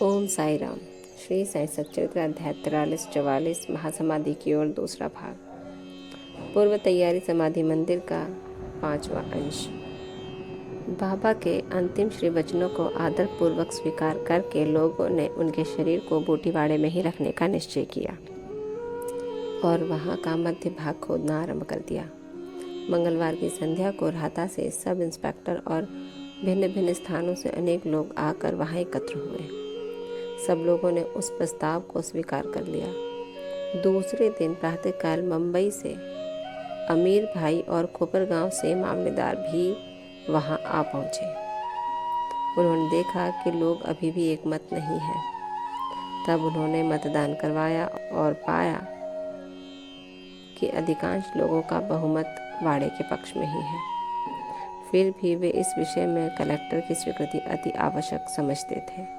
ओम साई राम। श्री साई सच्चरित्र अध्याय 43-44 महासमाधि की ओर दूसरा भाग। पूर्व तैयारी समाधि मंदिर का 5वां अंश। बाबा के अंतिम श्री वचनों को आदर पूर्वक स्वीकार करके लोगों ने उनके शरीर को बूटीवाड़े में ही रखने का निश्चय किया और वहां का मध्य भाग खोदना आरंभ कर दिया। मंगलवार की संध्या को राहता से सब इंस्पेक्टर और भिन्न भिन्न स्थानों से अनेक लोग आकर वहां एकत्र हुए। सब लोगों ने उस प्रस्ताव को स्वीकार कर लिया। दूसरे दिन प्रातःकाल मुंबई से अमीर भाई और खोपर गांव से मामलेदार भी वहां आ पहुंचे। उन्होंने देखा कि लोग अभी भी एकमत नहीं हैं। तब उन्होंने मतदान करवाया और पाया कि अधिकांश लोगों का बहुमत वाड़े के पक्ष में ही है। फिर भी वे इस विषय में कलेक्टर की स्वीकृति अति आवश्यक समझते थे।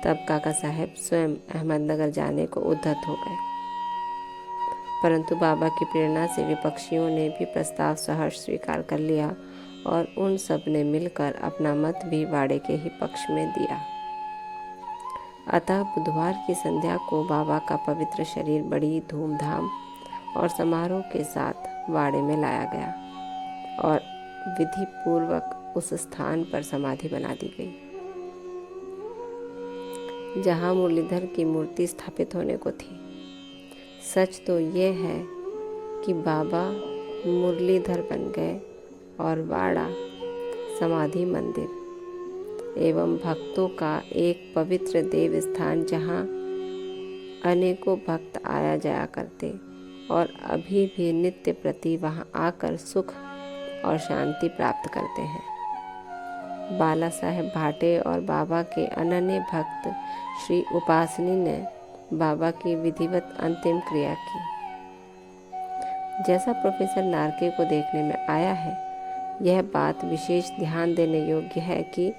तब काका साहब स्वयं अहमदनगर जाने को उद्यत हो गए, परंतु बाबा की प्रेरणा से विपक्षियों ने भी प्रस्ताव सहर्ष स्वीकार कर लिया और उन सब ने मिलकर अपना मत भी वाड़े के ही पक्ष में दिया। अतः बुधवार की संध्या को बाबा का पवित्र शरीर बड़ी धूमधाम और समारोह के साथ वाड़े में लाया गया और विधि पूर्वक उस स्थान पर समाधि बना दी गई जहां मुरलीधर की मूर्ति स्थापित होने को थी। सच तो यह है कि बाबा मुरलीधर बन गए और वाड़ा समाधि मंदिर एवं भक्तों का एक पवित्र देव स्थान जहां अनेकों भक्त आया जाया करते और अभी भी नित्य प्रति वहां आकर सुख और शांति प्राप्त करते हैं। बाला साहेब भाटे और बाबा के अनन्य भक्त श्री उपासनी ने बाबा की विधिवत अंतिम क्रिया की। जैसा प्रोफेसर नार्के को देखने में आया है, यह बात विशेष ध्यान देने योग्य है कि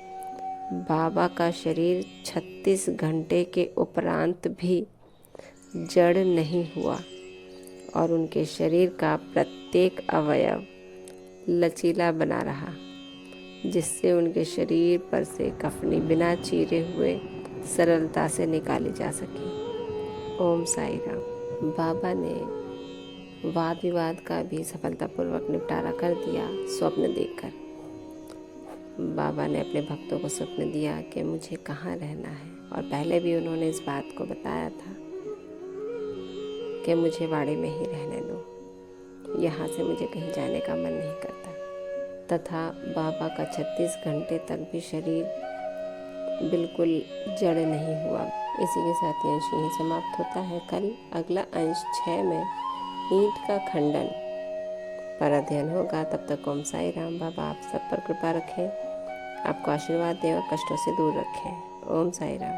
बाबा का शरीर 36 घंटे के उपरांत भी जड़ नहीं हुआ और उनके शरीर का प्रत्येक अवयव लचीला बना रहा, जिससे उनके शरीर पर से कफनी बिना चीरे हुए सरलता से निकाली जा सकी। ओम साई राम। बाबा ने वाद विवाद का भी सफलतापूर्वक निपटारा कर दिया। स्वप्न देखकर बाबा ने अपने भक्तों को स्वप्न दिया कि मुझे कहाँ रहना है, और पहले भी उन्होंने इस बात को बताया था कि मुझे वाड़े में ही रहने दो, यहाँ से मुझे कहीं जाने का मन नहीं करता। तथा बाबा का 36 घंटे तक भी शरीर बिल्कुल जड़ नहीं हुआ। इसी के साथ ये अंश यहीं समाप्त होता है। कल अगला अंश 6 में ईंट का खंडन पर अध्ययन होगा। तब तक ओम साई राम। बाबा आप सब पर कृपा रखें, आपको आशीर्वाद दें और कष्टों से दूर रखें। ओम साई राम।